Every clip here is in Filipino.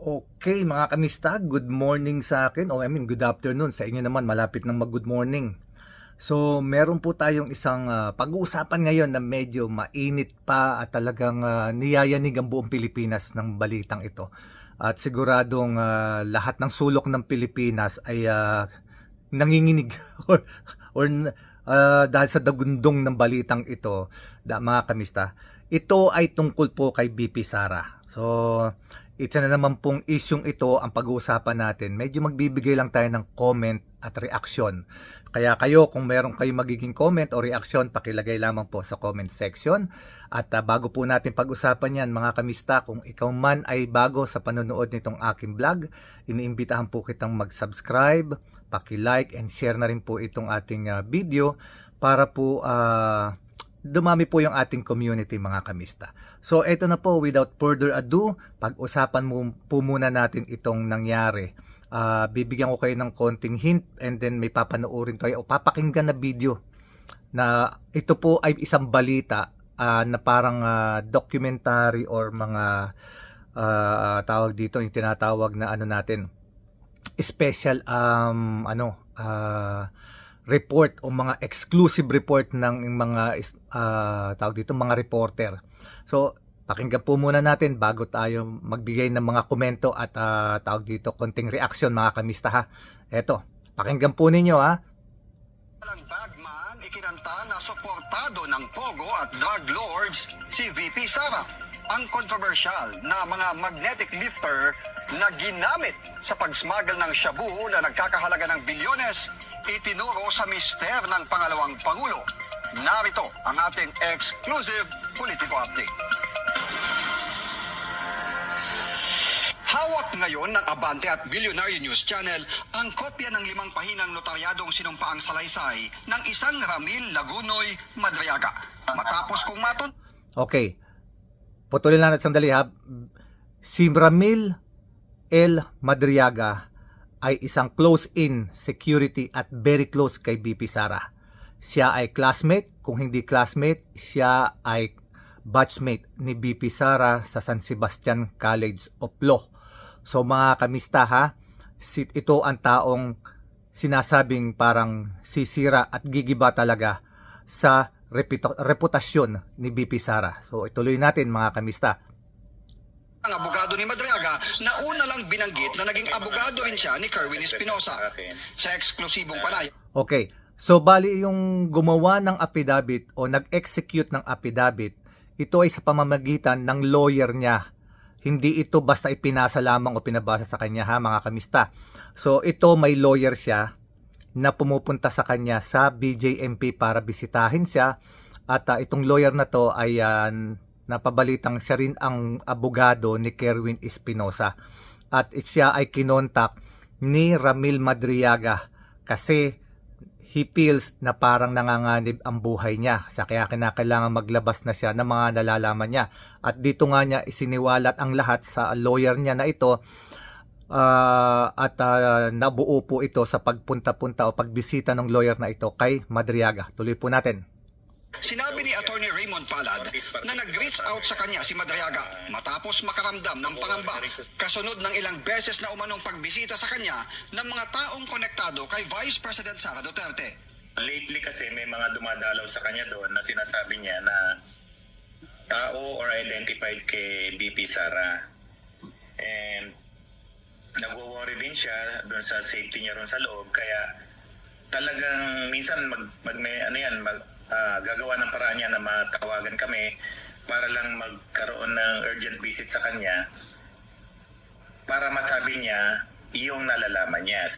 Okay mga kamista, good morning sa akin o good afternoon sa inyo naman, malapit ng mag-good morning. So meron po tayong isang pag-uusapan ngayon na medyo mainit pa at talagang niyayanig ang buong Pilipinas ng balitang ito. At siguradong lahat ng sulok ng Pilipinas ay nanginginig or dahil sa dagundong ng balitang ito, mga kamista. Ito ay tungkol po kay BP Sara. So isa na naman pong isyung ito ang pag-uusapan natin. Medyo magbibigay lang tayo ng comment at reaksyon. Kaya kayo, kung meron kayong magiging comment o reaksyon, pakilagay lamang po sa comment section. At bago po natin pag-usapan yan, mga kamista, kung ikaw man ay bago sa panonood nitong aking vlog, iniimbitahan po kitang mag-subscribe, paki-like and share na rin po itong ating video para po dumami po yung ating community, mga kamista. So eto na po, without further ado, pag-usapan po muna natin itong nangyari. Bibigyan ko kayo ng konting hint and then may papanoorin kayo o papakinggan na video na ito po ay isang balita na parang documentary or mga tawag dito, yung tinatawag na natin special report o mga exclusive report ng mga tawag dito, mga reporter. So pakinggan po muna natin bago tayo magbigay ng mga komento at tawag dito, konting reaction, mga kamista ha. Eto, pakinggan po ninyo ha. Walang bagman ikinanta na suportado ng Pogo at drug lords si VP Sara. Ang kontrobersyal na mga magnetic lifter na ginamit sa pagsmuggle ng shabu na nagkakahalaga ng bilyones, itinuro sa mister ng pangalawang Pangulo. Narito ang ating exclusive politiko update. Hawak ngayon ng Abante at Billionaire News Channel ang kopya ng 5 pahinang notaryadong sinumpaang salaysay ng isang Ramil Lagunoy Madriaga. Matapos kong Okay, putulin lang natin sandali ha. Si Ramil L. Madriaga ay isang close-in security at very close kay BP Sara. Siya ay classmate, kung hindi classmate, siya ay batchmate ni BP Sara sa San Sebastian College of Law. So mga kamista ha, ito ang taong sinasabing parang sisira at gigiba talaga sa reputasyon ni BP Sara. So ituloy natin, mga kamista. Ang abogado ni Madriaga na una lang binanggit na naging abogado rin siya ni Kerwin Espinosa. Sa eksklusibong panay. Okay, so bali yung gumawa ng affidavit o nag-execute ng affidavit, ito ay sa pamamagitan ng lawyer niya. Hindi ito basta ipinasa lamang o pinabasa sa kanya ha, mga kamista. So ito may lawyer siya na pumupunta sa kanya sa BJMP para bisitahin siya. At itong lawyer na to ay napabalitang siya rin ang abogado ni Kerwin Espinosa. At siya ay kinontak ni Ramil Madriaga kasi he feels na parang nanganganib ang buhay niya. Kaya kinakailangan maglabas na siya ng mga nalalaman niya. At dito nga niya isiniwalat ang lahat sa lawyer niya na ito. At nabuo po ito sa pagpunta-punta o pagbisita ng lawyer na ito kay Madriaga. Tuloy po natin. Sinabi ni Attorney Raymond Palad na nag-reach out sa kanya si Madriaga matapos makaramdam ng pangamba kasunod ng ilang beses na umanong pagbisita sa kanya ng mga taong konektado kay Vice President Sara Duterte. Lately kasi may mga dumadalaw sa kanya doon na sinasabi niya na tao or identified kay BP Sara. And nagwo-worry din siya doon sa safety niya ron sa loob, kaya talagang minsan gagawa ng paraan niya na matawagan kami para lang magkaroon ng urgent visit sa kanya para masabi niya yung nalalaman niya.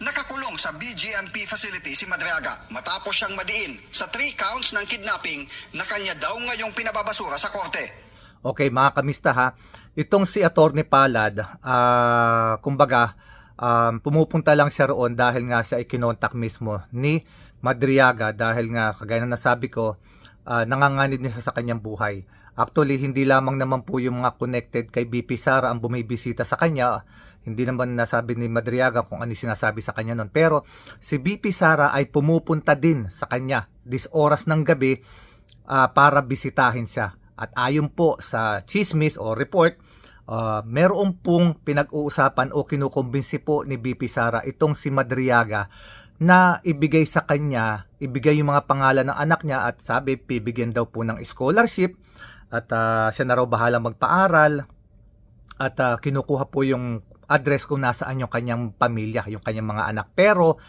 Nakakulong sa BGMP facility si Madriaga matapos siyang madiin sa 3 counts ng kidnapping na kanya daw ngayong pinababasura sa korte. Okay, mga kamista ha, itong si Attorney Palad, kumbaga, pumupunta lang siya roon dahil nga siya ay kinontak mismo ni Madriaga dahil nga kagaya na nasabi ko, nanganganib niya sa kanyang buhay. Actually, hindi lamang naman po yung mga connected kay BP Sara ang bumibisita sa kanya. Hindi naman nasabi ni Madriaga kung ano sinasabi sa kanya nun. Pero si BP Sara ay pumupunta din sa kanya this oras ng gabi para bisitahin siya. At ayon po sa chismis o report, meron pong pinag-uusapan o kinukumbinsi po ni BP Sara itong si Madriaga na ibigay sa kanya, ibigay yung mga pangalan ng anak niya at sabi, bibigyan daw po ng scholarship at siya na raw bahala magpaaral at kinukuha po yung address kung nasaan yung kanyang pamilya, yung kanyang mga anak. Pero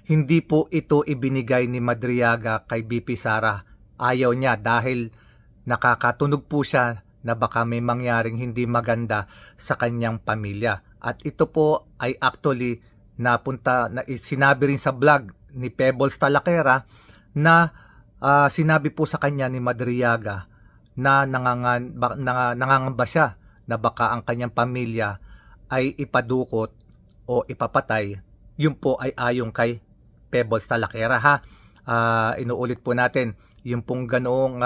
hindi po ito ibinigay ni Madriaga kay BP Sara. Ayaw niya dahil nakakatunog po siya na baka may mangyaring hindi maganda sa kanyang pamilya. At ito po ay actually sinabi rin sa vlog ni Pebbles Talaquera na sinabi po sa kanya ni Madriaga na nangangamba siya na baka ang kanyang pamilya ay ipadukot o ipapatay. Yun po ay ayon kay Pebbles Talaquera ha. Inuulit po natin, yung pong ganoong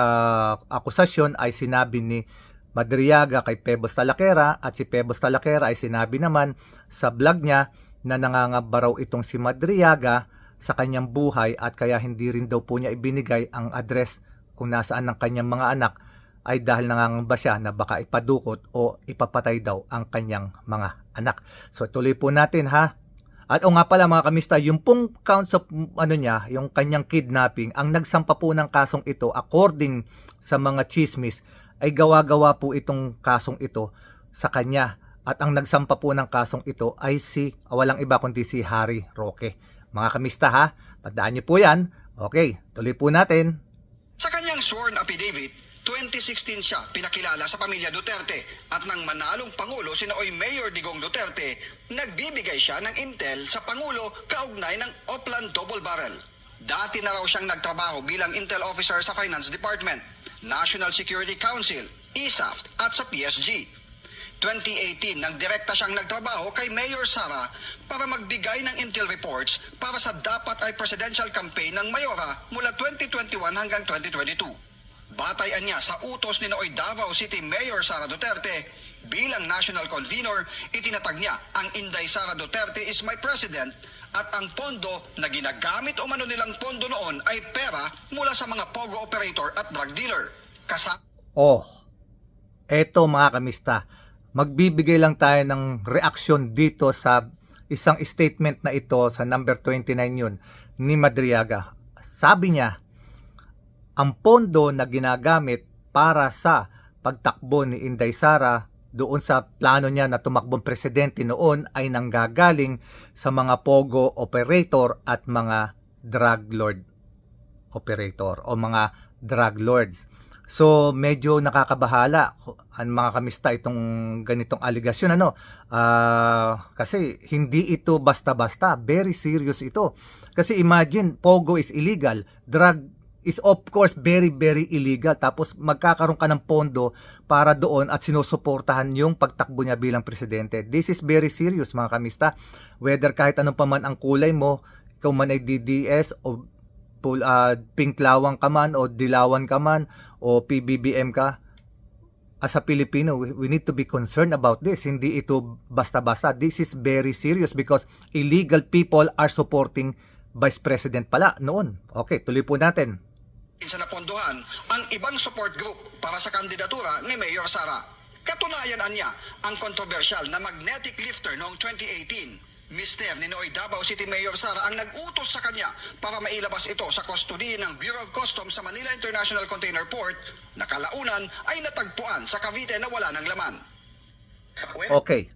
akusasyon ay sinabi ni Madriaga kay Pebbles Talaquera at si Pebbles Talaquera ay sinabi naman sa vlog niya na nangangamba raw itong si Madriaga sa kanyang buhay at kaya hindi rin daw po niya ibinigay ang address kung nasaan ng kanyang mga anak ay dahil nangangamba siya na baka ipadukot o ipapatay daw ang kanyang mga anak. So tuloy po natin ha. At o nga pala mga kamista, yung pong counts of yung kanyang kidnapping, ang nagsampa po ng kasong ito according sa mga chismis ay gawa-gawa po itong kasong ito sa kanya. At ang nagsampa po ng kasong ito ay walang iba kundi si Harry Roque. Mga kamista ha, tandaan niyo po yan. Okay, tuloy po natin. Sa kanyang sworn affidavit, 2016 siya pinakilala sa pamilya Duterte at nang manalong Pangulo sina Mayor Digong Duterte, nagbibigay siya ng intel sa Pangulo kaugnay ng Oplan Double Barrel. Dati na raw siyang nagtrabaho bilang intel officer sa Finance Department, National Security Council, ISAF at sa PSG. 2018 nang direkta siyang nagtrabaho kay Mayor Sara para magbigay ng intel reports para sa dapat ay presidential campaign ng Mayora mula 2021 hanggang 2022. Batayan niya sa utos ni Nooy Davao City Mayor Sara Duterte bilang national convener, itinatag niya ang Inday Sara Duterte is my president at ang pondo na ginagamit umano nilang pondo noon ay pera mula sa mga pogo operator at drug dealer. Eto mga kamista, magbibigay lang tayo ng reaksyon dito sa isang statement na ito sa number 29 yun ni Madriaga. Sabi niya, ang pondo na ginagamit para sa pagtakbo ni Inday Sara doon sa plano niya na tumakbong presidente noon ay nanggagaling sa mga pogo operator at mga drug lord operator o mga drug lords. So medyo nakakabahala ang mga kamista itong ganitong aligasyon kasi hindi ito basta-basta, very serious ito. Kasi imagine, pogo is illegal, drug is of course very very illegal, tapos magkakaroon ka ng pondo para doon at sinusuportahan yung pagtakbo niya bilang presidente. This is very serious mga kamista, whether kahit anong paman ang kulay mo, ikaw man ay DDS o pink lawang ka man o dilawan ka man o PBBM ka. As a Filipino, we need to be concerned about this. Hindi ito basta-basta. This is very serious because illegal people are supporting Vice President pala noon. Okay, tuloy po natin. Sa napondohan ang ibang support group para sa kandidatura ni Mayor Sara. Katunayan niya ang kontrobersyal na magnetic lifter noong 2018. Mister ni Nooy Davao City Mayor Sara ang nag-utos sa kanya para mailabas ito sa custody ng Bureau of Customs sa Manila International Container Port na kalaunan ay natagpuan sa Cavite na wala ng laman. Okay.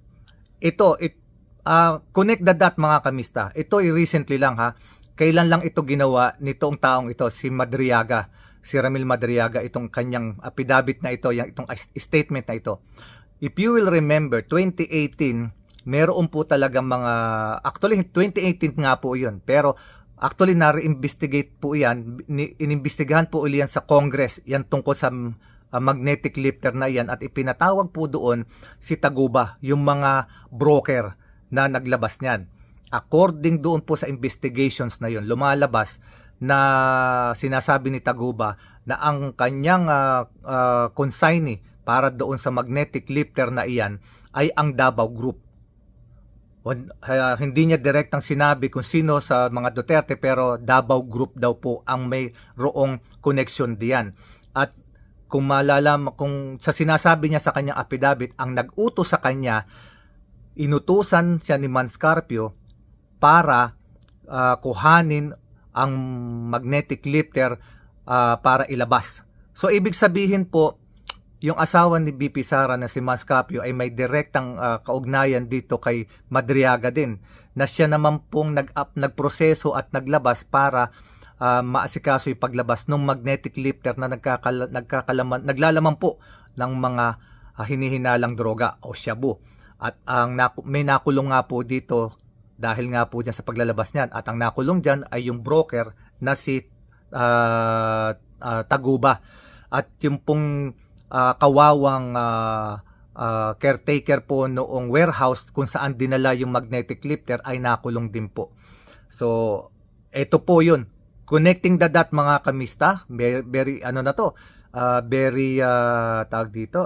Connect the dot mga kamista. Ito recently lang ha. Kailan lang ito ginawa nitong taong ito, si Madriaga, si Ramil Madriaga, itong kanyang affidavit na ito, itong statement na ito. If you will remember, 2018, meron po talagang actually 2018 nga po yun, pero actually na-investigate po yan, inimbestigahan po ulit yan sa Congress, yan tungkol sa magnetic lifter na yan, at ipinatawag po doon si Taguba, yung mga broker na naglabas niyan. According doon po sa investigations na yun, lumalabas na sinasabi ni Taguba na ang kanyang consignee para doon sa magnetic lifter na iyan ay ang Davao Group. Hindi niya direktang sinabi kung sino sa mga Duterte, pero Davao Group daw po ang may roong connection diyan. At kung malalaman, kung sa sinasabi niya sa kanyang affidavit, ang nag-utos sa kanya, inutusan siya ni Manscarpio para kuhanin ang magnetic lifter para ilabas. So ibig sabihin po, yung asawa ni BP Sara na si Manscarpio ay may direktang kaugnayan dito kay Madriaga din, na siya naman pong nagproseso at naglabas para maasikaso yung paglabas ng magnetic lifter na naglalaman po ng mga hinihinalang droga o shabu. At may nakulong nga po dito dahil nga po dyan sa paglalabas niyan. At ang nakulong dyan ay yung broker na si Taguba. At yung pong kawawang caretaker po noong warehouse kung saan dinala yung magnetic lifter ay nakulong din po. So, eto po yun. Connecting the dot mga kamista, very ano na to, very tawag dito,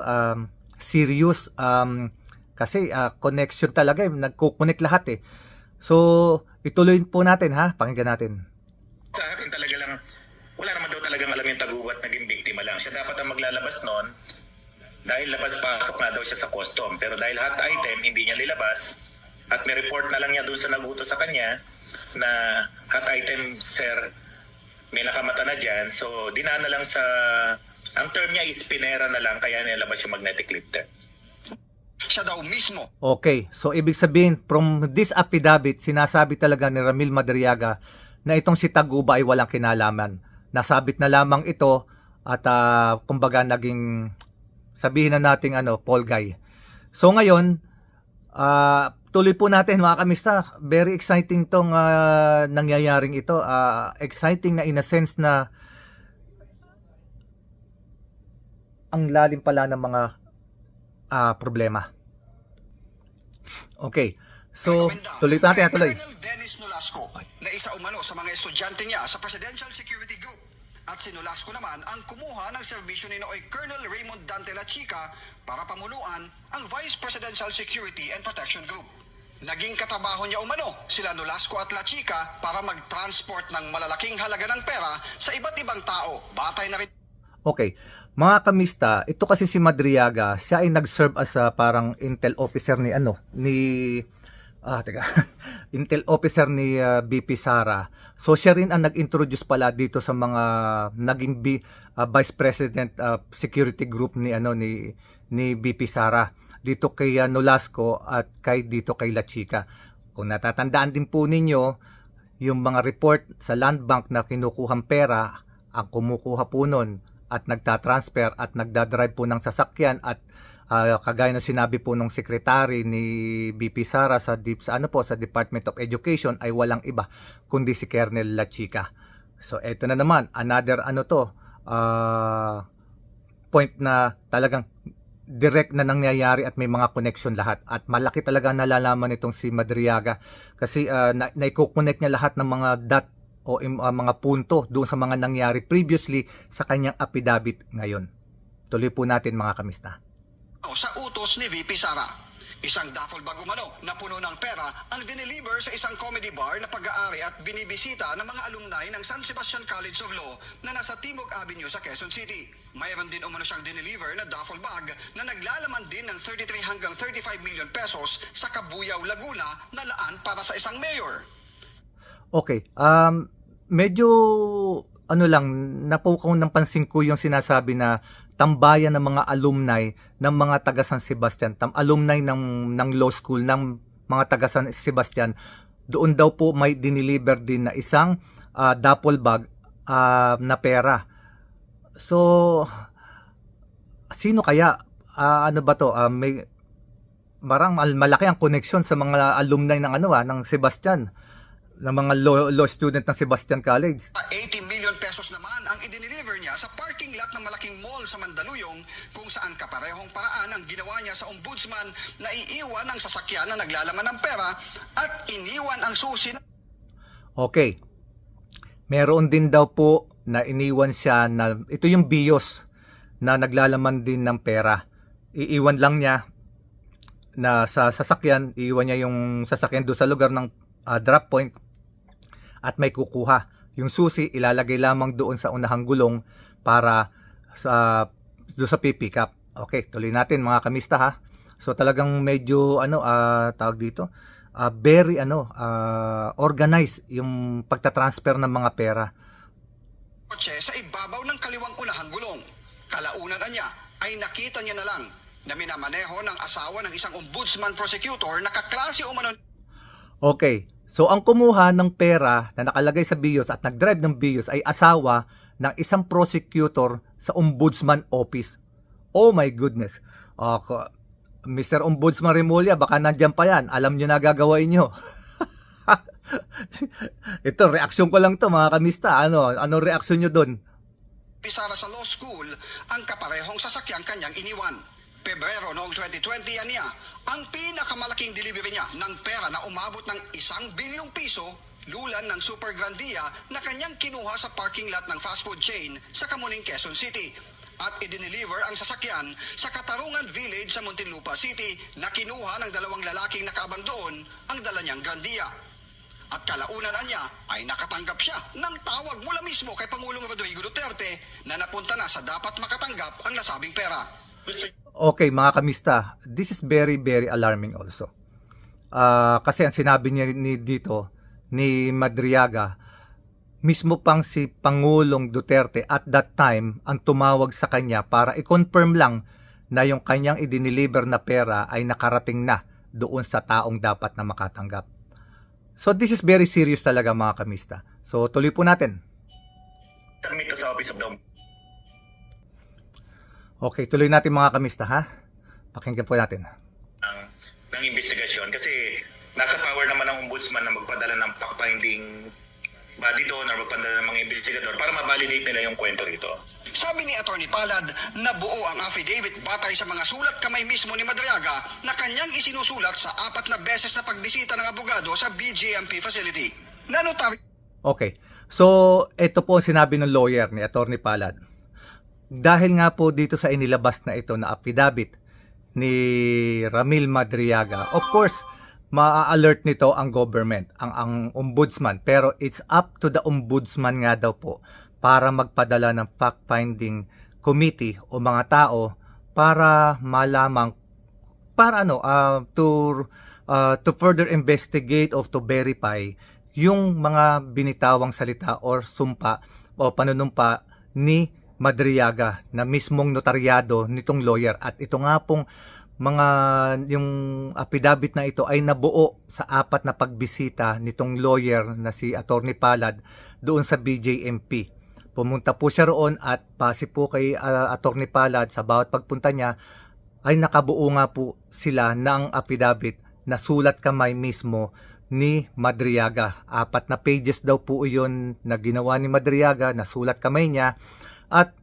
serious, kasi connection talaga, nagko-connect lahat eh. So, ituloy po natin ha, pakinggan natin. Sa akin talaga lang, wala naman daw talagang alam yung Tagubat, naging biktima lang. Siya dapat ang maglalabas noon dahil labas-pasok nga daw siya sa custom. Pero dahil hot item, hindi niya lilabas at may report na lang niya doon sa nagutos sa kanya na hot item, sir, may nakamata na dyan. So, dinaan na lang sa, ang term niya is pinera na lang, kaya nilabas yung magnetic lifter. Siya daw mismo. Okay, so ibig sabihin, from this affidavit, sinasabi talaga ni Ramil Madriaga na itong si Taguba ay walang kinalaman. Nasabit na lamang ito at kumbaga naging, sabihin na nating Paul Guy. So ngayon, tuloy po natin mga kamista. Very exciting tong nangyayaring ito. Exciting na in a sense na ang lalim pala ng mga problema. Okay. So, tuloy natin. Colonel Dennis Nolasco na isa umano sa mga estudyante niya sa Presidential Security Group. At si Nolasco naman ang kumuha ng serbisyo ni Nooy Colonel Raymond Dante La Chica para pamuluan ang Vice Presidential Security and Protection Group. Naging katrabaho niya umano sila Nolasco at La Chica para mag-transport ng malalaking halaga ng pera sa iba't ibang tao. Batay na rin. Okay. Mga kamista, ito kasi si Madriaga, siya ay nag-serve as parang intel officer ni intel officer ni BP Sara. So siya rin ang nag-introduce pala dito sa mga naging Vice President Security Group ni BP Sara. Dito kay Nolasco at dito kay La Chica. Kung natatandaan din po ninyo, yung mga report sa Land Bank na kinukuhang pera, ang kumukuha po nun at nagtatransfer at nagdadrive po ng sasakyan at kagaya ng sinabi po ng secretary ni BP Sara sa Department of Education ay walang iba kundi si Colonel La Chica. So eto na naman another point na talagang direct na nangyayari at may mga connection lahat at malaki talaga nalalaman nitong si Madriaga kasi naiko-connect niya lahat ng mga dot o mga punto doon sa mga nangyari previously sa kanyang affidavit ngayon. Tuloy po natin mga kamista. Sa utos ni VP Sara, isang duffel bag umano na puno ng pera ang dineliver sa isang comedy bar na pag-aari at binibisita ng mga alumni ng San Sebastian College of Law na nasa Timog Avenue sa Quezon City. Mayroon din umano siyang dineliver na duffel bag na naglalaman din ng 33 hanggang 35 million pesos sa Cabuyao, Laguna na laan para sa isang mayor. Okay, medyo napukaw ng pansin ko yung sinasabi na tambayan ng mga alumni ng mga taga San Sebastian, alumni ng law school ng mga taga San Sebastian. Doon daw po may dineliver din na isang duffel bag na pera. So, sino kaya? May marang malaki ang connection sa mga alumni ng ng Sebastian, ng mga law student ng Sebastian College. 80 million pesos naman ang i-deliver niya sa parking lot ng malaking mall sa Mandaluyong kung saan kaparehong paraan ang ginawa niya sa ombudsman na iiwan ang sasakyan na naglalaman ng pera at iniwan ang susi. Okay. Meron din daw po na iniwan siya na ito yung BIOS na naglalaman din ng pera. Iiwan lang niya na sa sasakyan, iiwan niya yung sasakyan doon sa lugar ng drop point at may kukuha. Yung susi ilalagay lamang doon sa unahang gulong para sa do sa pipick up. Okay, tuloy natin mga kamista ha. So talagang medyo tawag dito, very organized yung pagta-transfer ng mga pera. Kotse sa ibabaw ng kaliwang unahang gulong. Kalaunan niya ay nakita niya na lang na minamaneho ng asawa ng isang ombudsman prosecutor na kaklase umano. Okay, so ang kumuha ng pera na nakalagay sa BIOS at nag-drive ng BIOS ay asawa ng isang prosecutor sa ombudsman office. Oh my goodness. Mr. Ombudsman Remulla, baka nandyan pa yan. Alam nyo na gagawin nyo. Ito, reaksyon ko lang to mga kamista. Ano reaksyon nyo doon? Sara sa law school ang kaparehong sasakyang kanyang iniwan. Pebrero noong 2020 yan niya, ang pinakamalaking delivery niya ng pera na umabot ng 1 bilyong piso lulan ng Super Grandia na kanyang kinuha sa parking lot ng fast food chain sa Kamuning, Quezon City. At idineliver ang sasakyan sa Katarungan Village sa Muntinlupa City na kinuha ng 2 lalaking nakaabang doon ang dala niyang Grandia. At kalaunan niya ay nakatanggap siya ng tawag mula mismo kay Pangulong Rodrigo Duterte na napunta na sa dapat makatanggap ang nasabing pera. Okay mga kamista, this is very very alarming also. Kasi ang sinabi niya ni Madriaga, mismo pang si Pangulong Duterte at that time ang tumawag sa kanya para i-confirm lang na yung kanyang idiniliver na pera ay nakarating na doon sa taong dapat na makatanggap. So this is very serious talaga mga kamista. So tuloy po natin. Submit to sa Office of the Okay, tuloy natin mga kamista ha. Pakinggan po natin. ng investigasyon kasi nasa power naman ng ombudsman na magpadala ng fact-finding body doon or magpadala ng mga investigador para ma-validate nila yung kwento rito. Sabi ni Atty. Palad na buo ang affidavit batay sa mga sulat kamay mismo ni Madriaga na kanyang isinusulat sa 4 na beses na pagbisita ng abogado sa BJMP facility. Nanotabi. Okay. So, ito po ang sinabi ng lawyer ni Atty. Palad. Dahil nga po dito sa inilabas na ito na affidavit ni Ramil Madriaga, of course, ma-alert nito ang government, ang ombudsman. Pero it's up to the ombudsman nga daw po para magpadala ng fact-finding committee o mga tao para malamang, to further investigate or to verify yung mga binitawang salita or sumpa o panunumpa ni Madriaga na mismong notaryado nitong lawyer. At ito nga pong yung affidavit na ito ay nabuo sa 4 na pagbisita nitong lawyer na si Atty. Palad doon sa BJMP. Pumunta po siya roon at base po kay Atty. Palad sa bawat pagpunta niya ay nakabuo nga po sila ng affidavit na sulat kamay mismo ni Madriaga. 4 na pages daw po iyon na ginawa ni Madriaga na sulat kamay niya at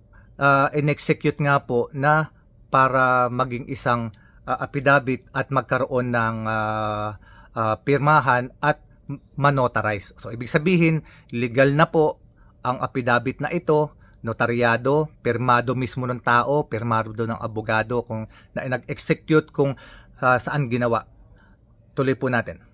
in-execute nga po na para maging isang affidavit at magkaroon ng pirmahan at manotarize. So ibig sabihin, legal na po ang affidavit na ito, notaryado, pirmado mismo ng tao, pirmado ng abogado kung na nag-execute kung saan ginawa. Tuloy po natin.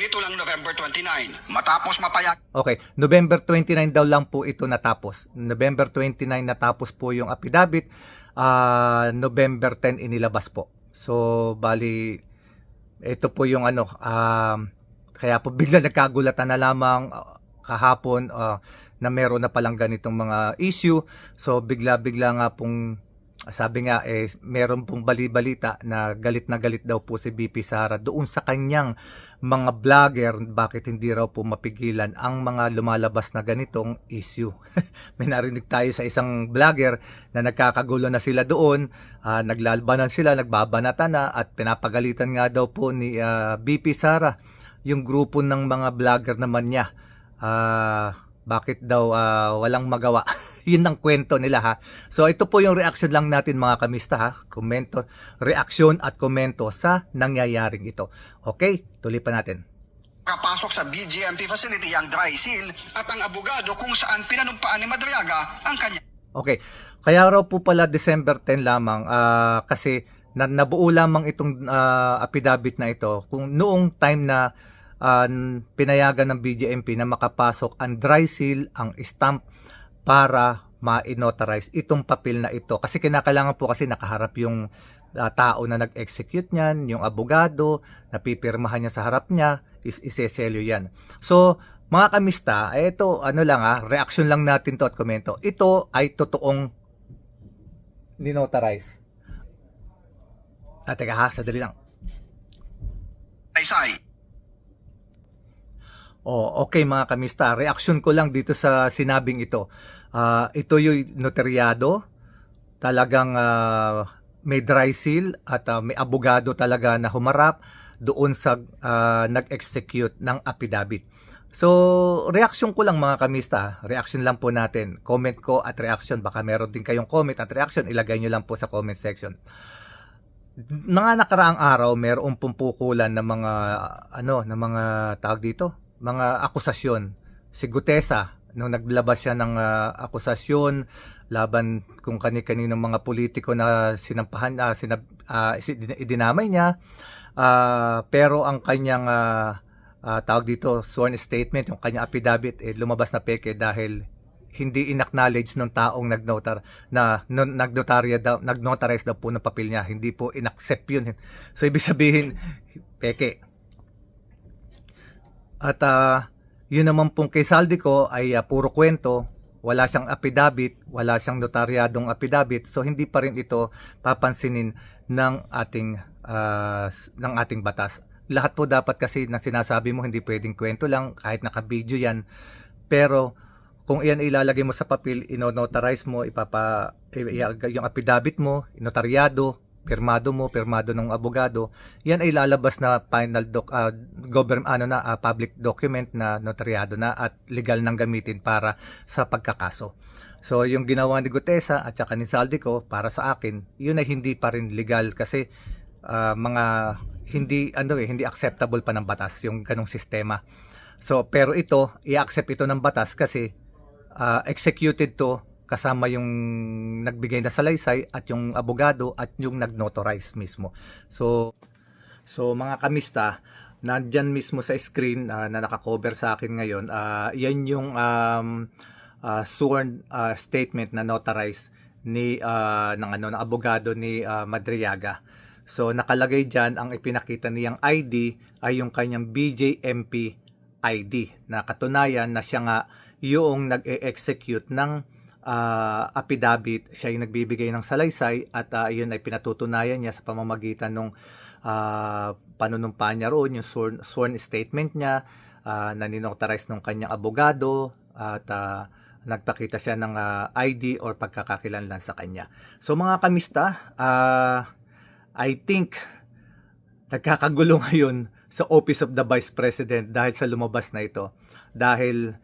Nito lang November 29, matapos mapayag. Okay, November 29 daw lang po ito natapos. November 29 natapos po yung affidavit. November 10 inilabas po. So, bali, ito po yung kaya po bigla nagkagulatan na lamang kahapon na meron na palang ganitong mga issue. So, bigla-bigla nga pong sabi nga meron pong bali-balita na galit daw po si BP Sara doon sa kanyang mga vlogger, bakit hindi raw po mapigilan ang mga lumalabas na ganitong issue. May narinig tayo sa isang vlogger na nagkakagulo na sila doon, naglalbanan sila, nagbabanatan na at pinapagalitan nga daw po ni BP Sara yung grupo ng mga vlogger naman niya. Bakit daw walang magawa? Yun ang kwento nila ha. So ito po yung reaction lang natin mga kamista ha. Komento, reaksyon at komento sa nangyayaring ito. Okay, tuloy pa natin. Kapasok sa BJMP facility ang dry seal at ang abogado kung saan pinanumpaan ni Madriaga ang kanya. Okay, kaya raw po pala December 10 lamang kasi nabuo lamang itong affidavit na ito kung noong time na pinayagan ng BJMP na makapasok ang dry seal, ang stamp para ma-notarize itong papel na ito. Kasi kinakailangan po kasi nakaharap yung tao na nag-execute niyan, yung abogado, napipirmahan niya sa harap niya, iseselyo yan. So, mga kamista, ito, ano lang reaction lang natin to at komento. Ito ay totoong ninotarize. Teka sadali lang. Saysay. Oh, okay mga kamista, reaction ko lang dito sa sinabing ito. Ito yung notaryado, talagang may dry seal at may abogado talaga na humarap doon sa nag-execute ng affidavit. So, reaction ko lang mga kamista, reaction lang po natin. Comment ko at reaction, baka meron din kayong comment at reaction, ilagay nyo lang po sa comment section. Mga nakaraang araw, meron pumpukulan ng mga ng mga tawag dito, mga akusasyon. Si Gutesa, nung naglabas siya ng akusasyon laban kung kani-kaninong mga politiko na sinampahan, idinamay niya, pero ang kanyang tawag dito, sworn statement, yung kanyang affidavit, lumabas na peke dahil hindi in-acknowledge ng taong nag-notarize daw po ng papel niya. Hindi po in-accept yun. So, ibig sabihin, peke. At yun naman pong kay Saldico ay puro kwento. Wala siyang affidavit, wala siyang notaryadong affidavit. So, hindi pa rin ito papansinin ng ating batas. Lahat po dapat kasi na sinasabi mo, hindi pwedeng kwento lang, kahit naka-video yan. Pero, kung iyan ilalagay mo sa papel, inonotarize mo, yung affidavit mo, inotaryado, pirmado ng abogado, yan ay lalabas na final public document na notaryado na at legal nang gamitin para sa pagkakaso. So, yung ginawa ni Gutesa at saka ni Saldico, para sa akin, yun ay hindi pa rin legal kasi hindi acceptable pa ng batas yung ganong sistema. So, pero ito, i-accept ito ng batas kasi executed to kasama yung nagbigay na salaysay at yung abogado at yung nag-notarize mismo. So mga kamista, nandyan mismo sa screen na naka-cover sa akin ngayon, yan yung sworn statement na notarize ng abogado ni Madriaga. So nakalagay diyan, ang ipinakita niyang ID ay yung kanyang BJMP ID na katunayan na siya nga yung nag-execute ng affidavit, siya yung nagbibigay ng salaysay at yun ay pinatutunayan niya sa pamamagitan ng panunumpa niya roon, yung sworn statement niya na ninotarize ng kanyang abogado at nagpakita siya ng ID or pagkakakilanlan sa kanya. So mga kamista, I think nagkakagulo ngayon sa Office of the Vice President dahil sa lumabas na ito. Dahil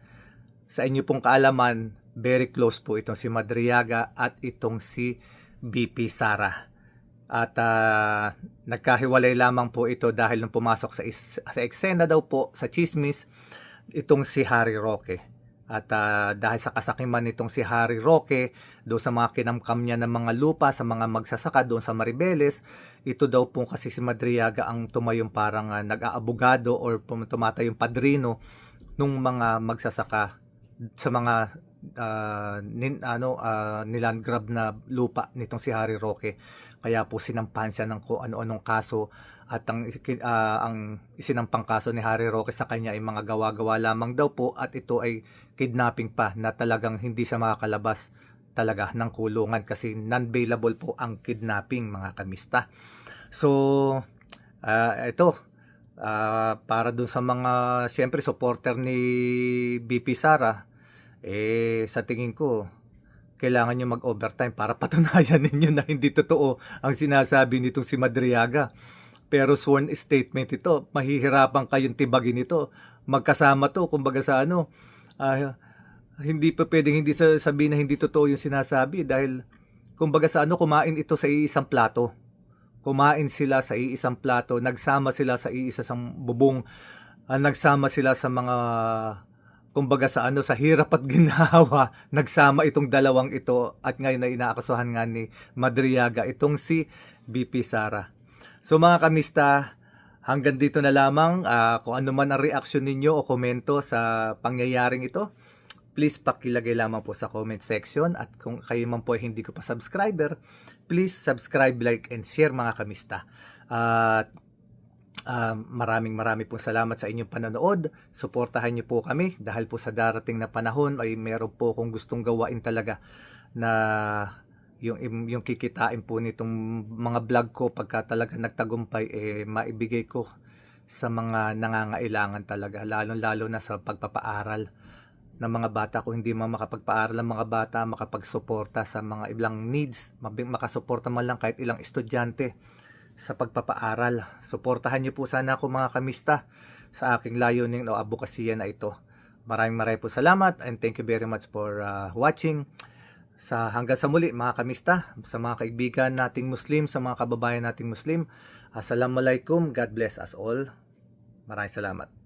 sa inyo pong kaalaman, very close po itong si Madriaga at itong si BP Sara. At nagkahiwalay lamang po ito dahil nung pumasok sa eksena daw po, sa chismis, itong si Harry Roque. At dahil sa kasakiman nitong si Harry Roque, doon sa mga kinamkam niya ng mga lupa, sa mga magsasaka doon sa Maribeles, ito daw po kasi si Madriaga ang tumayong parang nag-aabogado or tumatayong padrino nung mga magsasaka sa mga niland grab na lupa nitong si Harry Roque. Kaya po sinampahan siya ng kung ano-anong kaso at ang isinampang kaso ni Harry Roque sa kanya ay mga gawa-gawa lamang daw po at ito ay kidnapping pa na talagang hindi siya makakalabas talaga ng kulungan kasi non-bailable po ang kidnapping, mga kamista. So ito para dun sa mga siyempre supporter ni BP Sara, sa tingin ko kailangan nyo mag-overtime para patunayan ninyo na hindi totoo ang sinasabi nitong si Madriaga. Pero sworn statement ito, mahihirapan kayong tibagin ito. Magkasama to, kumbaga sa hindi pa pwedeng hindi sabihin na hindi totoo yung sinasabi dahil kumbaga sa kumain ito sa iisang plato. Kumain sila sa iisang plato, nagsama sila sa iisang bubong, nagsama sila sa mga kumbaga sa sa hirap at ginhawa, nagsama itong dalawang ito at ngayon na inaakasuhan nga ni Madriaga itong si BP Sara. So mga kamista, hanggang dito na lamang. Kung ano man ang reaksyon ninyo o komento sa pangyayaring ito, please pakilagay lamang po sa comment section, at kung kayo man po ay hindi ko pa subscriber, please subscribe, like, and share mga kamista. At maraming pong salamat sa inyong panonood. Suportahan niyo po kami dahil po sa darating na panahon ay meron po akong gustong gawain talaga na yung kikitain po nitong mga vlog ko pagka talaga nagtagumpay, maibigay ko sa mga nangangailangan talaga, lalo na sa pagpapaaral ng mga bata. Kung hindi man makapagpaaral ang mga bata, makapagsuporta sa mga ibang needs, makasuporta man lang kahit ilang estudyante sa pagpapaaral. Suportahan niyo po sana ako mga kamista sa aking layunin o advokasya na ito. Maraming po salamat, and thank you very much for watching. Hanggang sa muli mga kamista, sa mga kaibigan nating Muslim, sa mga kababayan nating Muslim, Assalamualaikum, God bless us all. Maraming salamat.